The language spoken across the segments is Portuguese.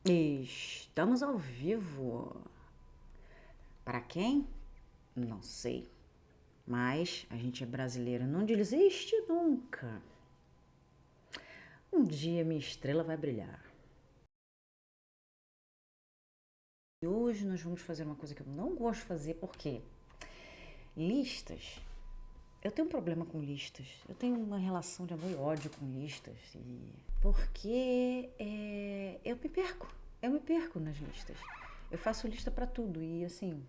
Estamos ao vivo. Para quem? Não sei. Mas a gente é brasileiro, não desiste nunca. Um dia minha estrela vai brilhar. E hoje nós vamos fazer uma coisa que eu não gosto de fazer, porque listas. Eu tenho um problema com listas. Eu tenho uma relação de amor e ódio com listas. Porque eu me perco. Eu me perco nas listas. Eu faço lista para tudo e assim,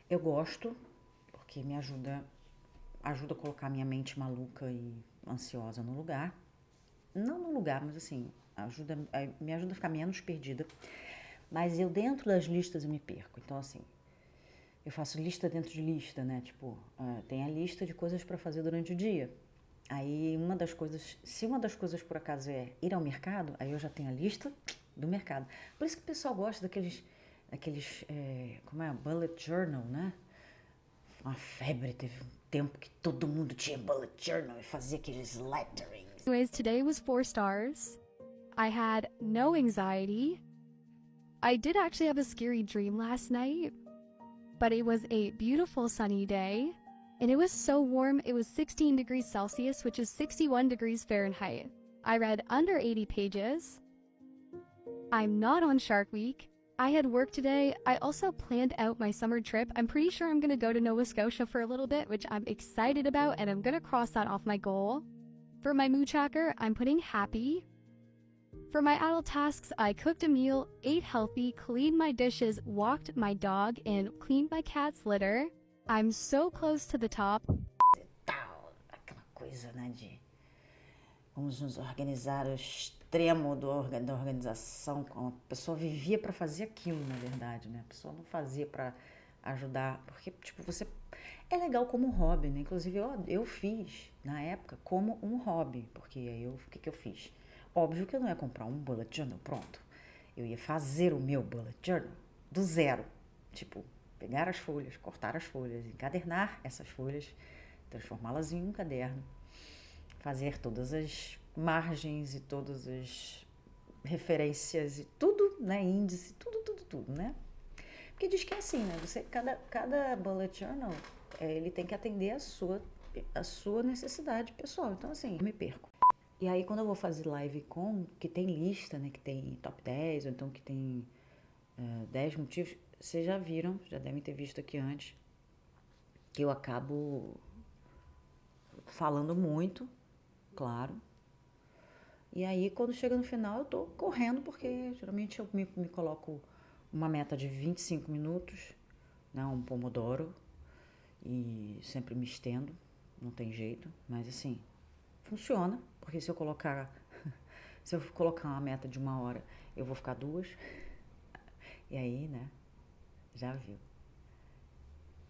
eu gosto porque me ajuda a colocar minha mente maluca e ansiosa no lugar. Não no lugar, mas assim, me ajuda a ficar menos perdida. Mas eu dentro das listas eu me perco. Então assim, eu faço lista dentro de lista, né? Tipo, tem a lista de coisas para fazer durante o dia. Aí se uma das coisas por acaso é ir ao mercado, aí eu já tenho a lista do mercado. Por isso que o pessoal gosta como é, bullet journal, né? Uma febre, teve um tempo que todo mundo tinha bullet journal e fazia aqueles letterings. Anyways, today was 4 stars. I had no anxiety. I did actually have a scary dream last night, but it was a beautiful sunny day, and it was so warm. It was 16 degrees Celsius, which is 61 degrees Fahrenheit. I read under 80 pages. I'm not on Shark Week. I had work today. I also planned out my summer trip. I'm pretty sure I'm going to go to Nova Scotia for a little bit, which I'm excited about, and I'm going to cross that off my goal. For my mood tracker, I'm putting happy. For my adult tasks, I cooked a meal, ate healthy, cleaned my dishes, walked my dog, and cleaned my cat's litter. I'm so close to the top. Tal, aquela coisa, né, de vamos nos organizar o extremo da organização. A pessoa vivia para fazer aquilo, na verdade, né? A pessoa não fazia para ajudar, porque, tipo, você... É legal como hobby, né? Inclusive, eu fiz, na época, como um hobby, porque aí o que eu fiz? Óbvio que eu não ia comprar um bullet journal pronto. Eu ia fazer o meu bullet journal do zero. Tipo, pegar as folhas, cortar as folhas, encadernar essas folhas, transformá-las em um caderno, fazer todas as margens e todas as referências e tudo, né? Índice, tudo, né? Porque diz que é assim, né? Cada bullet journal, ele tem que atender a sua necessidade pessoal. Então, assim, eu me perco. E aí, quando eu vou fazer live que tem lista, né? Que tem top 10, ou então que tem 10 motivos, vocês já viram, já devem ter visto aqui antes, que eu acabo falando muito, claro. E aí, quando chega no final, eu tô correndo, porque geralmente eu me coloco uma meta de 25 minutos, né, um pomodoro, e sempre me estendo, não tem jeito, mas assim, funciona, porque se eu colocar uma meta de 1 hora, eu vou ficar 2, e aí, né, já viu,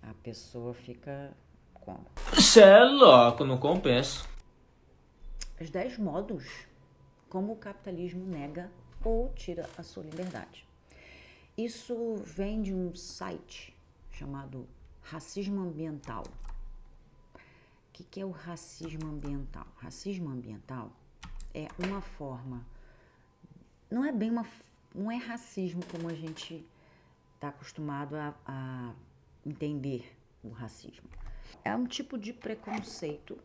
a pessoa fica como? Cê é louco, não compensa. Os 10 modos como o capitalismo nega ou tira a sua liberdade. Isso vem de um site chamado Racismo Ambiental. O que é o racismo ambiental? Racismo ambiental é uma forma, não é bem não é racismo como a gente está acostumado a entender o racismo. É um tipo de preconceito.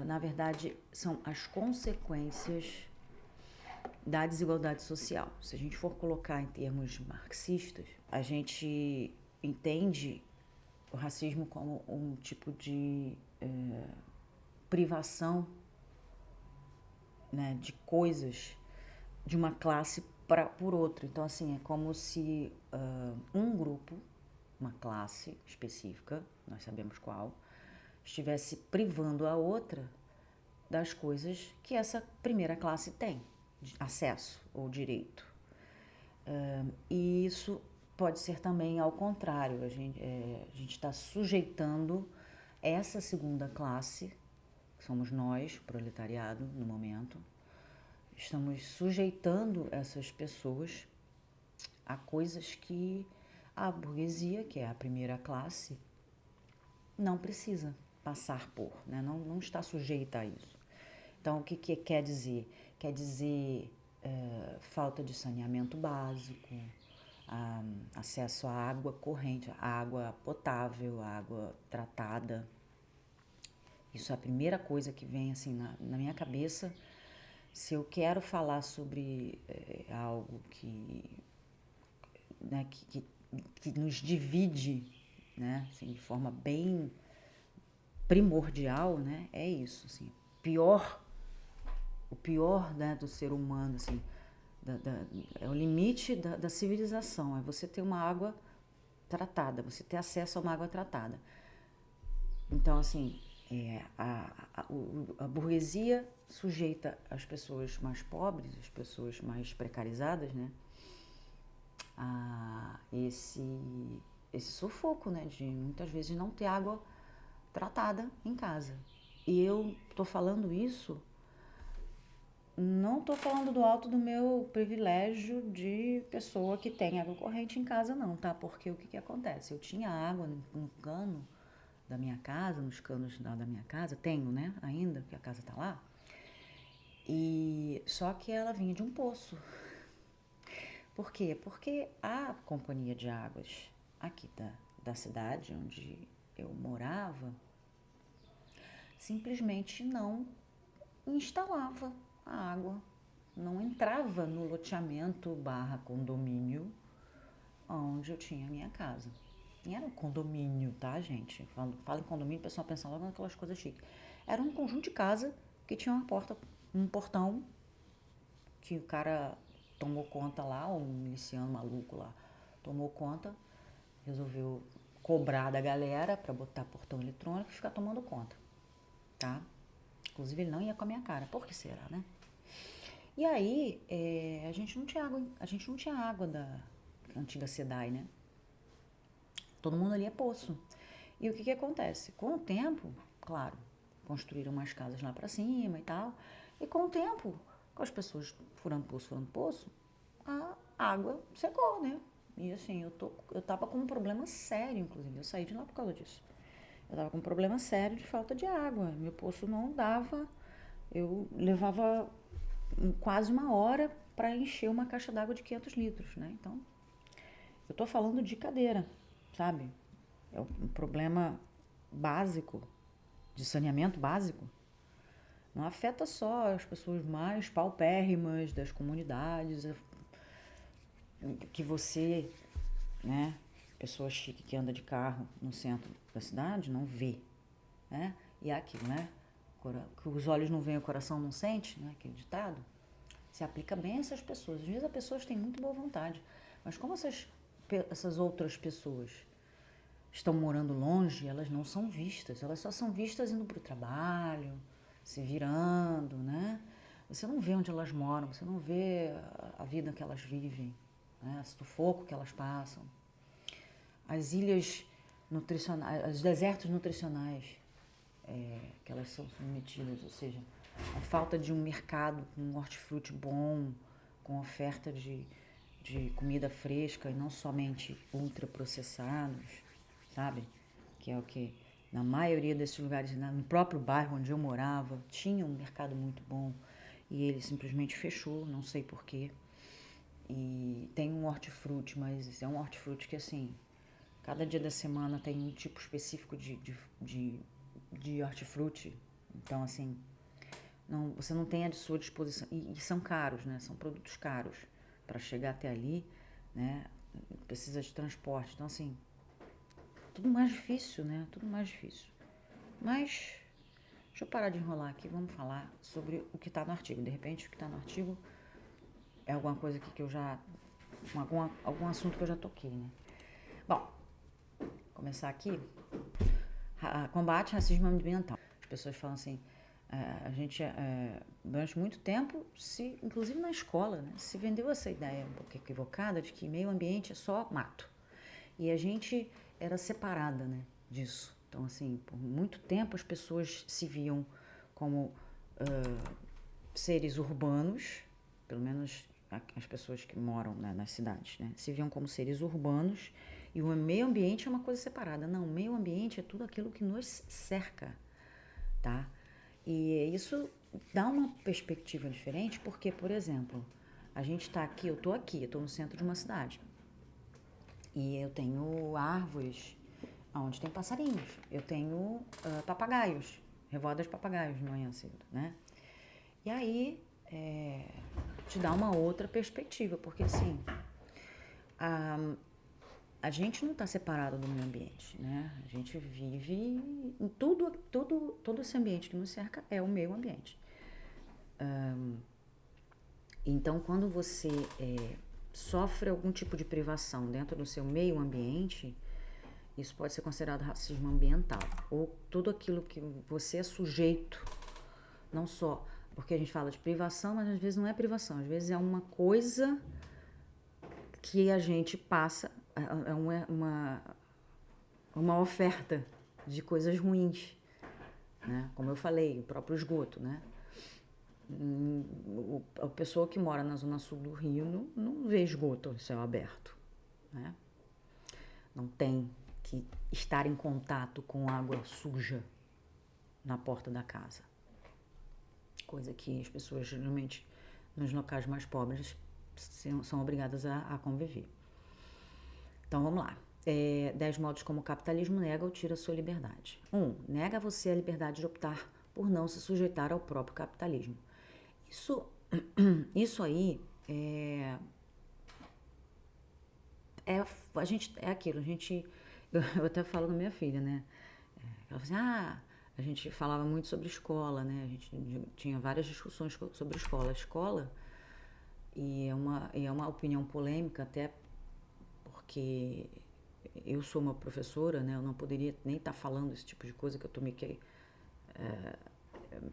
Na verdade, são as consequências da desigualdade social. Se a gente for colocar em termos marxistas, a gente entende o racismo como um tipo de privação, né, de coisas de uma classe por outra. Então, assim, é como se um grupo, uma classe específica, nós sabemos qual, estivesse privando a outra das coisas que essa primeira classe tem acesso ou direito. E isso pode ser também ao contrário, a gente está sujeitando essa segunda classe, que somos nós, o proletariado, no momento, estamos sujeitando essas pessoas a coisas que a burguesia, que é a primeira classe, não precisa passar por, né? Não está sujeita a isso. Então, o que quer dizer? Quer dizer falta de saneamento básico, acesso à água corrente, à água potável, à água tratada. Isso é a primeira coisa que vem assim na minha cabeça. Se eu quero falar sobre algo né, que nos divide, né, assim, de forma bem primordial, né, é isso, assim, o pior, né, do ser humano, assim, é o limite da civilização, é você ter uma água tratada, você ter acesso a uma água tratada. Então, assim, a burguesia sujeita as pessoas mais pobres, as pessoas mais precarizadas, né, a esse sufoco, né, de muitas vezes não ter água tratada em casa. E eu tô falando isso, não tô falando do alto do meu privilégio de pessoa que tem água corrente em casa, não, tá? Porque o que acontece? Eu tinha água no cano da minha casa, nos canos da minha casa, tenho, né, ainda, que a casa tá lá, e só que ela vinha de um poço. Por quê? Porque a companhia de águas aqui da cidade onde eu morava simplesmente não instalava a água, não entrava no loteamento / condomínio onde eu tinha a minha casa. E era um condomínio, tá, gente? Fala em condomínio, o pessoal pensa logo naquelas coisas chiques. Era um conjunto de casa que tinha uma porta, um portão que o cara tomou conta lá, um miliciano maluco lá, tomou conta, resolveu cobrar da galera pra botar portão eletrônico e ficar tomando conta, tá? Inclusive ele não ia com a minha cara, por que será, né? E aí, a gente não tinha água da antiga SEDAI, né? Todo mundo ali é poço. E o que acontece? Com o tempo, claro, construíram mais casas lá pra cima e tal, e com o tempo, com as pessoas furando poço, a água secou, né? E assim, eu tava com um problema sério, inclusive, eu saí de lá por causa disso. Eu tava com um problema sério de falta de água, meu poço não dava, eu levava quase uma hora para encher uma caixa d'água de 500 litros, né? Então, eu tô falando de cadeira, sabe? É um problema básico, de saneamento básico. Não afeta só as pessoas mais paupérrimas das comunidades, que você, né, pessoa chique que anda de carro no centro da cidade, não vê, né? E é aquilo, né? Que os olhos não veem, o coração não sente, né? Aquele ditado. Se aplica bem a essas pessoas. Às vezes as pessoas têm muito boa vontade, mas como essas outras pessoas estão morando longe, elas não são vistas. Elas só são vistas indo para o trabalho, se virando, né? Você não vê onde elas moram, você não vê a vida que elas vivem, né? O sufoco que elas passam. As ilhas nutricionais, os desertos nutricionais que elas são submetidas, ou seja, a falta de um mercado com um hortifruti bom, com oferta de comida fresca e não somente ultraprocessados, sabe? Que é o que na maioria desses lugares, no próprio bairro onde eu morava, tinha um mercado muito bom e ele simplesmente fechou, não sei porquê. E tem um hortifruti, mas é um hortifruti que assim, cada dia da semana tem um tipo específico de hortifruti. Então, assim, você não tem à sua disposição. E são caros, né? São produtos caros. Para chegar até ali, né? Precisa de transporte. Então, assim, tudo mais difícil, né? Tudo mais difícil. Mas, deixa eu parar de enrolar aqui. Vamos falar sobre o que está no artigo. De repente, o que está no artigo é alguma coisa aqui que eu já... algum assunto que eu já toquei, né? Bom, começar aqui. Combate ao racismo ambiental. As pessoas falam assim, a gente, durante muito tempo, inclusive na escola, né, se vendeu essa ideia um pouco equivocada de que meio ambiente é só mato. E a gente era separada, né, disso. Então, assim, por muito tempo as pessoas se viam como seres urbanos, pelo menos as pessoas que moram, né, nas cidades, né, se viam como seres urbanos, e o meio ambiente é uma coisa separada. Não, o meio ambiente é tudo aquilo que nos cerca, tá? E isso dá uma perspectiva diferente porque, por exemplo, a gente está aqui, eu estou no centro de uma cidade. E eu tenho árvores onde tem passarinhos. Eu tenho papagaios, revoada de papagaios de manhã cedo, né? E aí te dá uma outra perspectiva, porque assim, a gente não está separado do meio ambiente, né? A gente vive em todo esse ambiente que nos cerca é o meio ambiente. Então, quando você sofre algum tipo de privação dentro do seu meio ambiente, isso pode ser considerado racismo ambiental. Ou tudo aquilo que você é sujeito, não só porque a gente fala de privação, mas às vezes não é privação, às vezes é uma coisa que a gente passa, é uma oferta de coisas ruins, né? Como eu falei, o próprio esgoto, né? A pessoa que mora na zona sul do Rio não vê esgoto ao céu aberto, né? Não tem que estar em contato com água suja na porta da casa. Coisa que as pessoas, geralmente, nos locais mais pobres, são obrigadas a conviver. Então, vamos lá. 10 modos como o capitalismo nega ou tira a sua liberdade. 1. Nega a você a liberdade de optar por não se sujeitar ao próprio capitalismo. Isso aí é aquilo, eu até falo com minha filha, né? Ela fala assim, a gente falava muito sobre escola, né? A gente tinha várias discussões sobre escola. A escola, e é uma opinião polêmica, até porque eu sou uma professora, né? Eu não poderia nem estar falando esse tipo de coisa, que eu tô meio que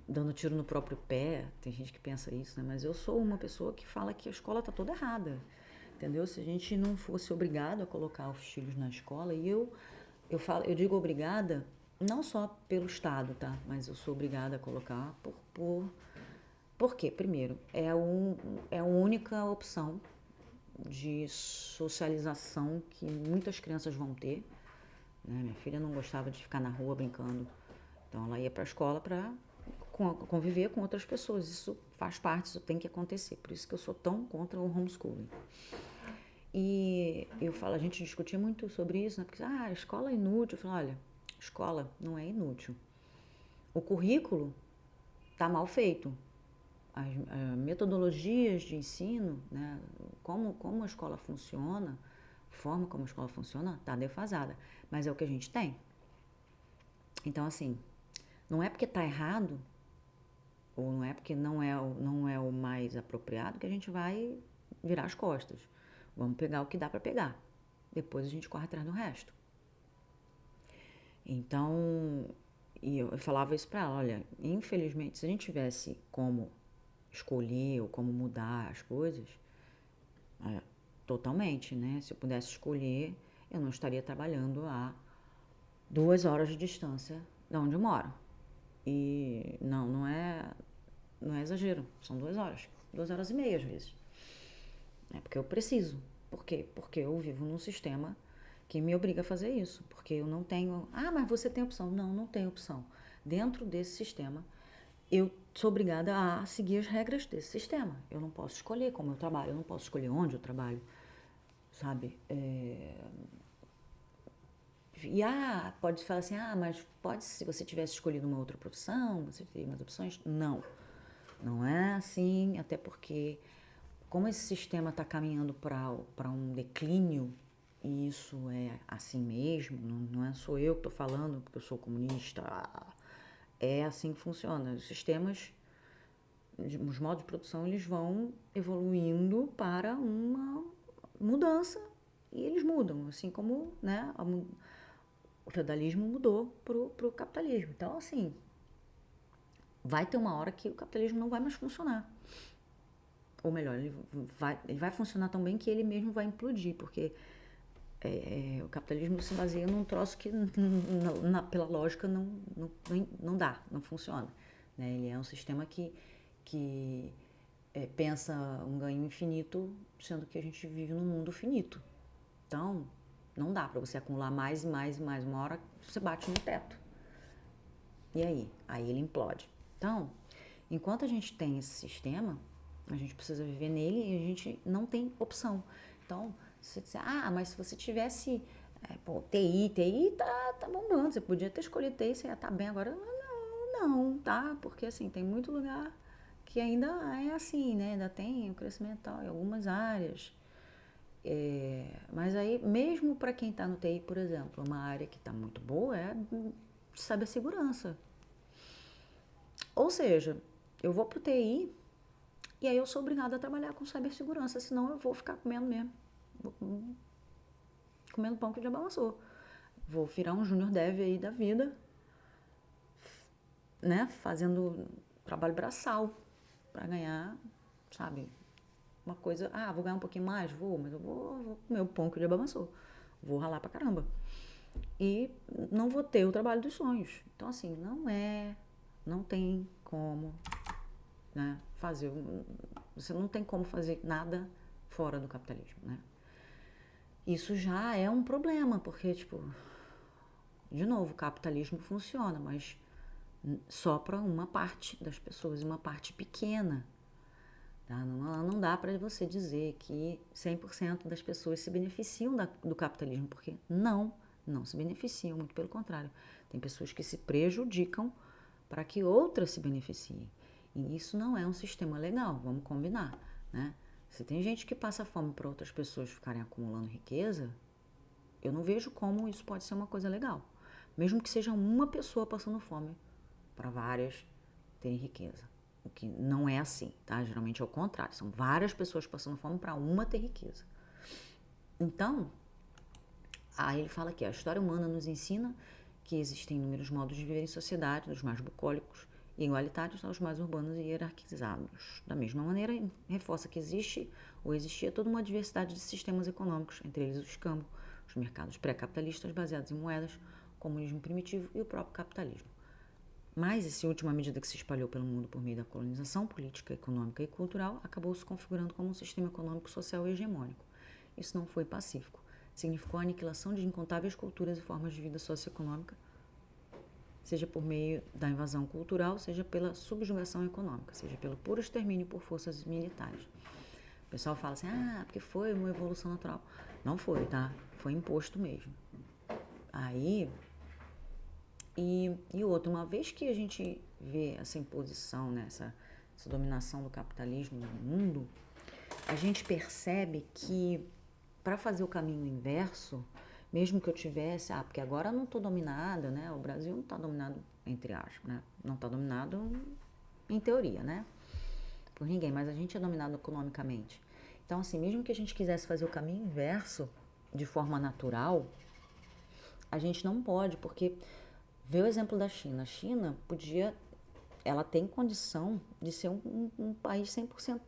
dando tiro no próprio pé. Tem gente que pensa isso, né? Mas eu sou uma pessoa que fala que a escola tá toda errada, entendeu? Se a gente não fosse obrigado a colocar os filhos na escola, e eu digo obrigada não só pelo Estado, tá? Mas eu sou obrigada a colocar por quê? Primeiro, é a única opção de socialização que muitas crianças vão ter, né? Minha filha não gostava de ficar na rua brincando, então ela ia para a escola para conviver com outras pessoas. Isso faz parte, isso tem que acontecer. Por isso que eu sou tão contra o homeschooling. E a gente discutia muito sobre isso, né? Porque a escola é inútil. Eu falo, olha, escola não é inútil. O currículo está mal feito. As metodologias de ensino, né? Como a escola funciona, a forma como a escola funciona, está defasada. Mas é o que a gente tem. Então, assim, não é porque está errado, ou não é porque não é o mais apropriado, que a gente vai virar as costas. Vamos pegar o que dá para pegar. Depois a gente corre atrás do resto. Então, e eu falava isso para ela, olha, infelizmente, se a gente tivesse como escolher ou como mudar as coisas, totalmente, né? Se eu pudesse escolher, eu não estaria trabalhando a 2 horas de distância de onde eu moro. E não é exagero, são 2 horas, 2 horas e meia às vezes. É porque eu preciso. Por quê? Porque eu vivo num sistema que me obriga a fazer isso. Porque eu não tenho... mas você tem opção. Não tenho opção. Dentro desse sistema, eu sou obrigada a seguir as regras desse sistema. Eu não posso escolher como eu trabalho, eu não posso escolher onde eu trabalho, sabe? E pode falar assim, mas pode, se você tivesse escolhido uma outra profissão, você teria mais opções? Não é assim, até porque como esse sistema está caminhando para um declínio, e isso é assim mesmo, não é só eu que estou falando porque eu sou comunista, é assim que funciona. Os sistemas, os modos de produção, eles vão evoluindo para uma mudança e eles mudam, assim como, né, o feudalismo mudou pro capitalismo. Então, assim, vai ter uma hora que o capitalismo não vai mais funcionar. Ou melhor, ele vai funcionar tão bem que ele mesmo vai implodir, porque o capitalismo se baseia num troço que, pela lógica, não dá, não funciona, né? Ele é um sistema que pensa um ganho infinito, sendo que a gente vive num mundo finito. Então, não dá para você acumular mais e mais e mais. Uma hora você bate no teto. E aí? Aí ele implode. Então, enquanto a gente tem esse sistema, A gente precisa viver nele e a gente não tem opção. Então, se você disser, mas se você tivesse, TI tá bombando, você podia ter escolhido TI, você ia estar bem agora. Não, tá? Porque, assim, tem muito lugar que ainda é assim, né? Ainda tem o crescimento tal em algumas áreas. Mas aí, mesmo para quem está no TI, por exemplo, uma área que está muito boa é cibersegurança. Ou seja, eu vou pro TI e aí eu sou obrigada a trabalhar com cibersegurança, senão eu vou ficar comendo mesmo. Comendo pão que o diabo amassou. Vou virar um júnior dev aí da vida, né? Fazendo trabalho braçal para ganhar, sabe? Uma coisa, vou ganhar um pouquinho mais? Mas eu vou comer o pão que o diabo amassou. Vou ralar pra caramba. E não vou ter o trabalho dos sonhos. Então, assim, não tem como, né, fazer, você não tem como fazer nada fora do capitalismo, né? Isso já é um problema, porque, tipo, de novo, o capitalismo funciona, mas só para uma parte das pessoas, uma parte pequena. Tá? Não dá para você dizer que 100% das pessoas se beneficiam do capitalismo, porque não se beneficiam, muito pelo contrário. Tem pessoas que se prejudicam para que outras se beneficiem. E isso não é um sistema legal, vamos combinar, né? Se tem gente que passa fome para outras pessoas ficarem acumulando riqueza, eu não vejo como isso pode ser uma coisa legal. Mesmo que seja uma pessoa passando fome para várias terem riqueza. O que não é assim, tá? Geralmente é o contrário. São várias pessoas passando fome para uma ter riqueza. Então, aí ele fala que a história humana nos ensina que existem inúmeros modos de viver em sociedade, dos mais bucólicos e igualitários aos mais urbanos e hierarquizados. Da mesma maneira, reforça que existe ou existia toda uma diversidade de sistemas econômicos, entre eles o escambo, os mercados pré-capitalistas baseados em moedas, o comunismo primitivo e o próprio capitalismo. Mas esse último, à medida que se espalhou pelo mundo por meio da colonização política, econômica e cultural, acabou se configurando como um sistema econômico social hegemônico. Isso não foi pacífico. Significou a aniquilação de incontáveis culturas e formas de vida socioeconômica, seja por meio da invasão cultural, seja pela subjugação econômica, seja pelo puro extermínio por forças militares. O pessoal fala assim, porque foi uma evolução natural. Não foi, tá? Foi imposto mesmo. Aí... E outra, uma vez que a gente vê essa imposição, né, essa dominação do capitalismo no mundo, a gente percebe que para fazer o caminho inverso, mesmo que eu tivesse, porque agora eu não estou dominada, né, o Brasil não está dominado, entre aspas, né, não está dominado em teoria, né, por ninguém, mas a gente é dominado economicamente. Então, assim, mesmo que a gente quisesse fazer o caminho inverso de forma natural, a gente não pode, porque... Vê o exemplo da China. A China ela tem condição de ser um país 100%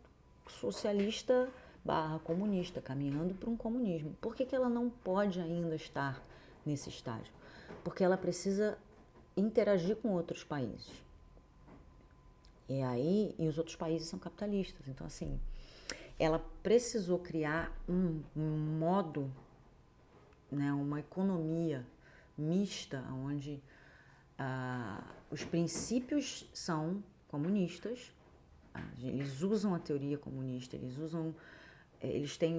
socialista / comunista, caminhando para um comunismo. Por que ela não pode ainda estar nesse estágio? Porque ela precisa interagir com outros países. E os outros países são capitalistas. Então, assim, ela precisou criar um modo, né, uma economia mista, onde os princípios são comunistas, eles usam a teoria comunista, eles têm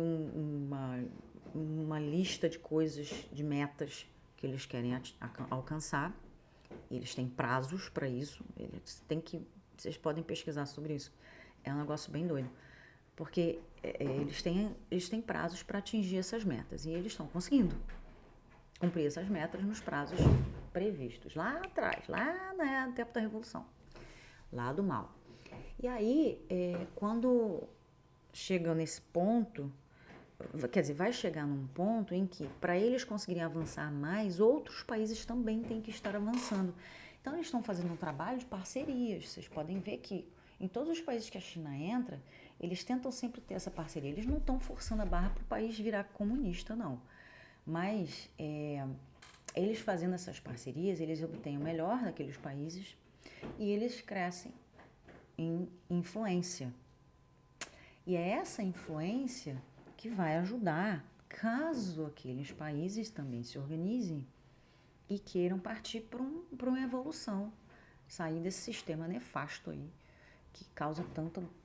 uma lista de coisas, de metas que eles querem alcançar, eles têm prazos para isso, vocês podem pesquisar sobre isso, é um negócio bem doido, porque eles têm prazos para atingir essas metas e eles estão conseguindo cumprir essas metas nos prazos previstos, lá atrás, lá no tempo da Revolução, lá do mal. E aí, quando chega nesse ponto, quer dizer, vai chegar num ponto em que, para eles conseguirem avançar mais, outros países também têm que estar avançando. Então, eles estão fazendo um trabalho de parcerias. Vocês podem ver que em todos os países que a China entra, eles tentam sempre ter essa parceria. Eles não estão forçando a barra para o país virar comunista, não. Mas eles fazendo essas parcerias, eles obtêm o melhor daqueles países e eles crescem em influência. E é essa influência que vai ajudar, caso aqueles países também se organizem e queiram partir para uma evolução, sair desse sistema nefasto aí, que causa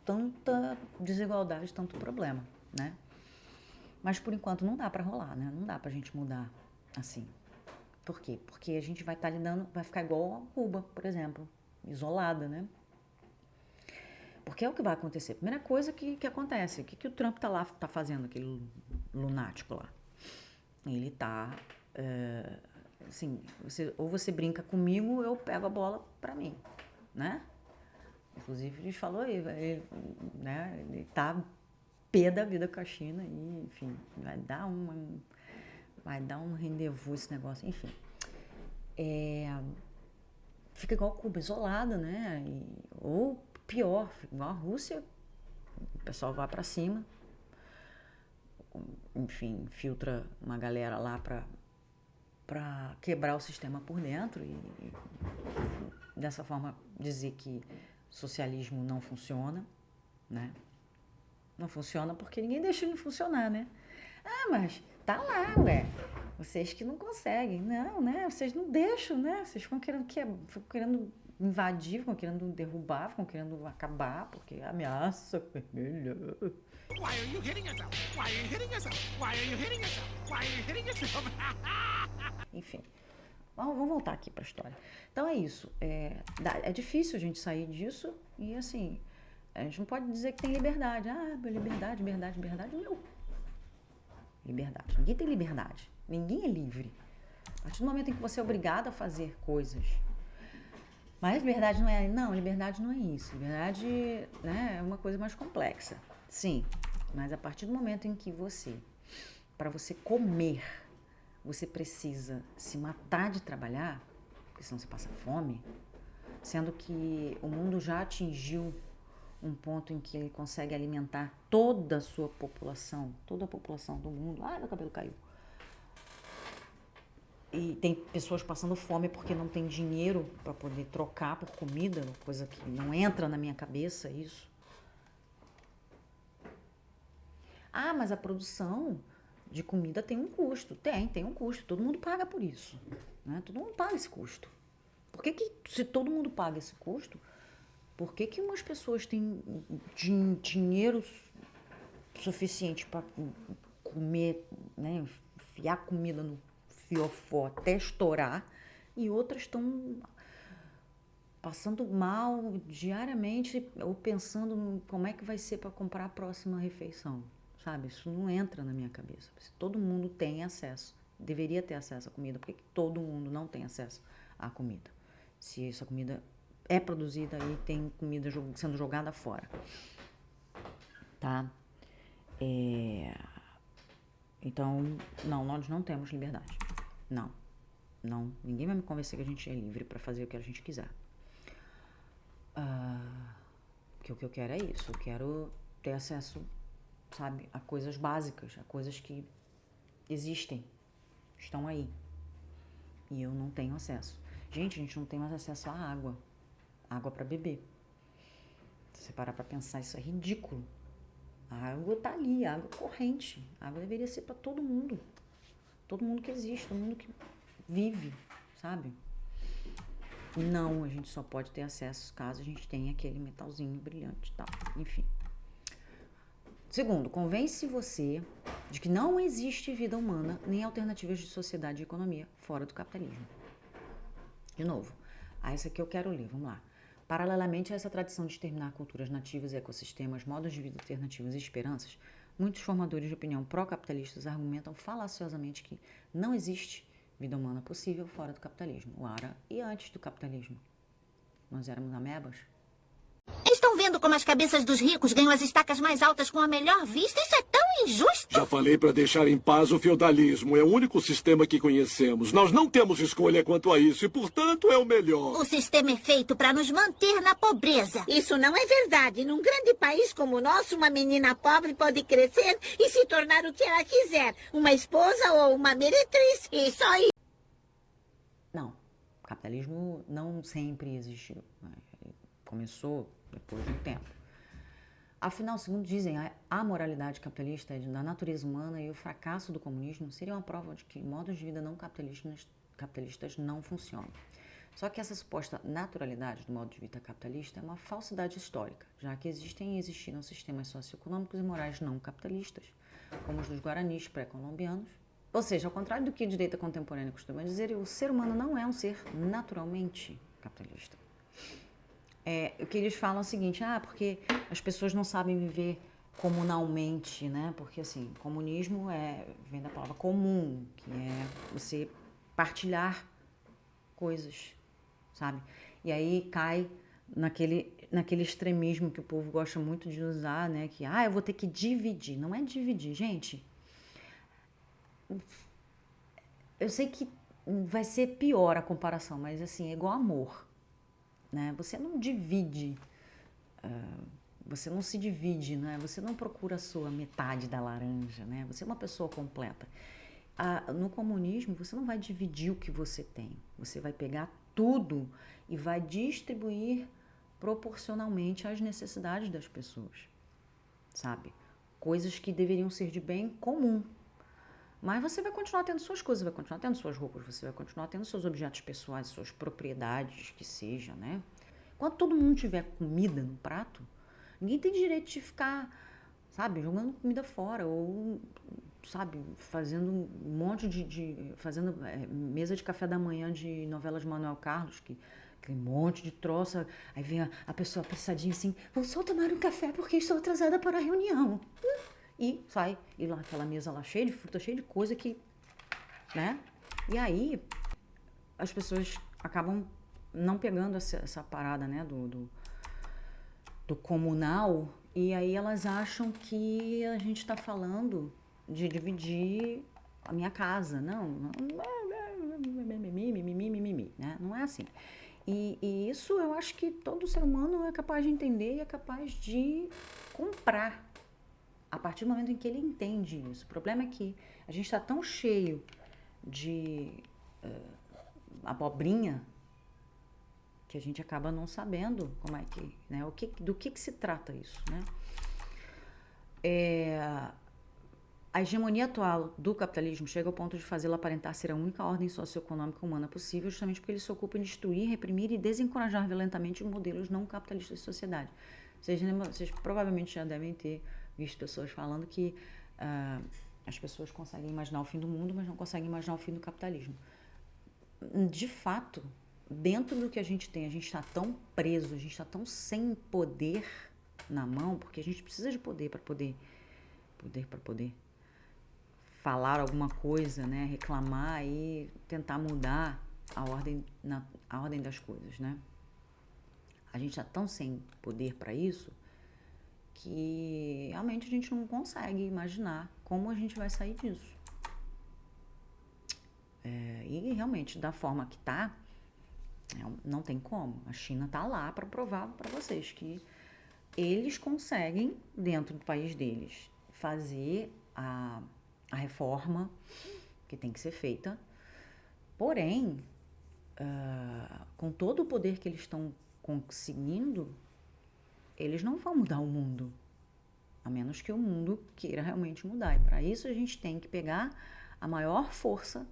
tanta desigualdade, tanto problema, né? Mas por enquanto não dá para rolar, né? Não dá pra gente mudar assim. Por quê? Porque a gente vai estar lidando, vai ficar igual a Cuba, por exemplo, isolada, né? Porque é o que vai acontecer. Primeira coisa que acontece, o que o Trump tá fazendo, aquele lunático lá? Ele tá, assim, ou você brinca comigo, eu pego a bola pra mim, né? Inclusive, ele falou aí, né? Ele tá pé da vida com a China e, enfim, vai dar um rendezvous esse negócio, enfim. Fica igual Cuba, isolada, né? Ou pior, igual a Rússia, o pessoal vai para cima, enfim, filtra uma galera lá para quebrar o sistema por dentro e dessa forma dizer que socialismo não funciona, né? Não funciona porque ninguém deixa ele funcionar, né? Ah, mas tá lá, ué. Vocês que não conseguem. Não, né? Vocês não deixam, né? Vocês ficam querendo invadir, ficam querendo derrubar, ficam querendo acabar, porque ameaça vermelha. Why are you hitting yourself? Why are you hitting yourself? Why are you hitting yourself? Why are you hitting yourself? Enfim, vamos voltar aqui para a história. Então é isso. É difícil a gente sair disso e assim, a gente não pode dizer que tem liberdade. Ah, liberdade. Meu. Liberdade. Ninguém tem liberdade. Ninguém é livre. A partir do momento em que você é obrigado a fazer coisas. Mas liberdade não é... Não, liberdade não é isso. Liberdade, né, é uma coisa mais complexa. Sim, mas a partir do momento em que para você comer, você precisa se matar de trabalhar, porque senão você passa fome, sendo que o mundo já atingiu um ponto em que ele consegue alimentar toda a sua população, toda a população do mundo. Ah, meu cabelo caiu. E tem pessoas passando fome porque não tem dinheiro para poder trocar por comida, coisa que não entra na minha cabeça isso. Ah, mas a produção de comida tem um custo. Tem um custo. Todo mundo paga por isso, né? Todo mundo paga esse custo. Por que se todo mundo paga esse custo, por que umas pessoas têm dinheiro suficiente para comer, né, enfiar comida no fiofó até estourar e outras estão passando mal diariamente ou pensando em como é que vai ser para comprar a próxima refeição, sabe? Isso não entra na minha cabeça. Se todo mundo tem acesso, deveria ter acesso à comida, por que todo mundo não tem acesso à comida? Se essa comida é produzida e tem comida sendo jogada fora, tá? Então, não, nós não temos liberdade. Não, ninguém vai me convencer que a gente é livre para fazer o que a gente quiser. Porque o que eu quero é isso, eu quero ter acesso, sabe, a coisas básicas, a coisas que existem, estão aí, e eu não tenho acesso. Gente, a gente não tem mais acesso à água para beber. Se você parar para pensar, isso é ridículo. A água tá ali, a água corrente, a água deveria ser para todo mundo que existe, todo mundo que vive, sabe? Não, a gente só pode ter acesso caso a gente tenha aquele metalzinho brilhante e tal, enfim. Segundo, convence você de que não existe vida humana nem alternativas de sociedade e economia fora do capitalismo. De novo, isso aqui eu quero ler, vamos lá. Paralelamente a essa tradição de exterminar culturas nativas e ecossistemas, modos de vida alternativos e esperanças, muitos formadores de opinião pró-capitalistas argumentam falaciosamente que não existe vida humana possível fora do capitalismo. Ora, e antes do capitalismo? Nós éramos amebas? Estão vendo como as cabeças dos ricos ganham as estacas mais altas com a melhor vista? Isso é tão injusto! Já falei para deixar em paz o feudalismo. É o único sistema que conhecemos. Nós não temos escolha quanto a isso e, portanto, é o melhor. O sistema é feito para nos manter na pobreza. Isso não é verdade. Num grande país como o nosso, uma menina pobre pode crescer e se tornar o que ela quiser. Uma esposa ou uma meretriz. E só isso. Não. O capitalismo não sempre existiu. Ele começou depois de um tempo. Afinal, segundo dizem, a amoralidade capitalista da natureza humana e o fracasso do comunismo seriam a prova de que modos de vida não capitalistas não funcionam. Só que essa suposta naturalidade do modo de vida capitalista é uma falsidade histórica, já que existem e existiram sistemas socioeconômicos e morais não capitalistas, como os dos guaranis pré-colombianos. Ou seja, ao contrário do que a direita contemporânea costuma dizer, o ser humano não é um ser naturalmente capitalista. O que eles falam é o seguinte, porque as pessoas não sabem viver comunalmente, né? Porque, assim, comunismo vem da palavra comum, que é você partilhar coisas, sabe? E aí cai naquele extremismo que o povo gosta muito de usar, né? Que, eu vou ter que dividir. Não é dividir, gente. Eu sei que vai ser pior a comparação, mas, assim, é igual amor, né? Você não divide... Você não se divide, né? Você não procura a sua metade da laranja, né? Você é uma pessoa completa. No comunismo, você não vai dividir o que você tem. Você vai pegar tudo e vai distribuir proporcionalmente às necessidades das pessoas, sabe? Coisas que deveriam ser de bem comum. Mas você vai continuar tendo suas coisas, vai continuar tendo suas roupas, você vai continuar tendo seus objetos pessoais, suas propriedades, que seja, né? Quando todo mundo tiver comida no prato, ninguém tem direito de ficar, sabe, jogando comida fora ou, sabe, fazendo um monte fazendo mesa de café da manhã de novelas de Manuel Carlos, aquele monte de troço, aí vem a pessoa apressadinha assim, vou só tomar um café porque estou atrasada para a reunião. E sai, e lá aquela mesa lá cheia de fruta, cheia de coisa que, né? E aí as pessoas acabam não pegando essa parada, né, do comunal, e aí elas acham que a gente está falando de dividir a minha casa. Não, né? Não é assim. E isso eu acho que todo ser humano é capaz de entender e é capaz de comprar a partir do momento em que ele entende isso. O problema é que a gente está tão cheio de abobrinha que a gente acaba não sabendo como é que, né, do que se trata isso, né? A hegemonia atual do capitalismo chega ao ponto de fazê-lo aparentar ser a única ordem socioeconômica humana possível, justamente porque ele se ocupa em destruir, reprimir e desencorajar violentamente os modelos não capitalistas de sociedade. Vocês provavelmente já devem ter visto pessoas falando que as pessoas conseguem imaginar o fim do mundo, mas não conseguem imaginar o fim do capitalismo. De fato, dentro do que a gente tem, a gente está tão preso, a gente está tão sem poder na mão, porque a gente precisa de poder para poder falar alguma coisa, né, reclamar e tentar mudar a ordem das coisas, né? A gente está tão sem poder para isso que realmente a gente não consegue imaginar como a gente vai sair disso. E realmente, da forma que está, não tem como. A China está lá para provar para vocês que eles conseguem, dentro do país deles, fazer a reforma que tem que ser feita. Porém, com todo o poder que eles estão conseguindo, eles não vão mudar o mundo, a menos que o mundo queira realmente mudar. E para isso a gente tem que pegar a maior força,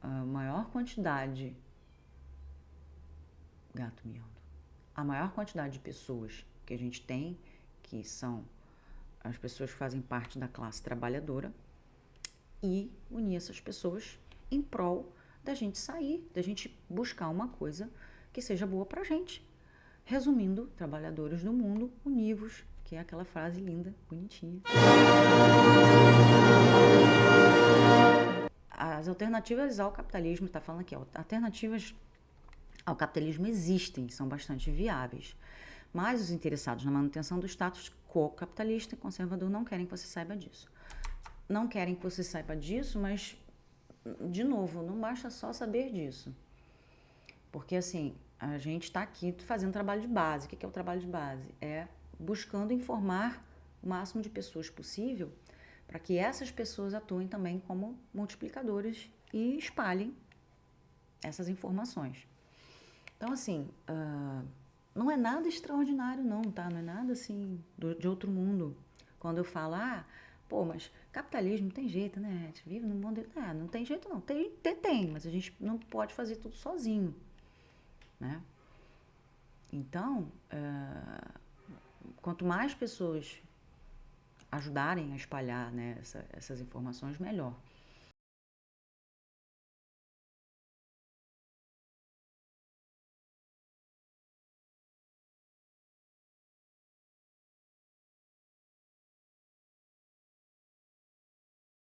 a maior quantidade, gato miando, a maior quantidade de pessoas que a gente tem, que são as pessoas que fazem parte da classe trabalhadora, e unir essas pessoas em prol da gente sair, da gente buscar uma coisa que seja boa pra gente. Resumindo, trabalhadores do mundo, univos, que é aquela frase linda, bonitinha. As alternativas ao capitalismo, tá falando aqui, alternativas ao capitalismo existem, são bastante viáveis. Mas os interessados na manutenção do status quo capitalista e conservador não querem que você saiba disso. Não querem que você saiba disso, mas, de novo, não basta só saber disso. Porque, assim, a gente está aqui fazendo trabalho de base. O que é o trabalho de base? É buscando informar o máximo de pessoas possível para que essas pessoas atuem também como multiplicadores e espalhem essas informações. Então, assim, não é nada extraordinário não, tá? Não é nada, assim, de outro mundo. Quando eu falo, mas capitalismo tem jeito, né? A gente vive num mundo... não tem jeito não. Tem, mas a gente não pode fazer tudo sozinho. né? Então, quanto mais pessoas ajudarem a espalhar, né, essas informações, melhor.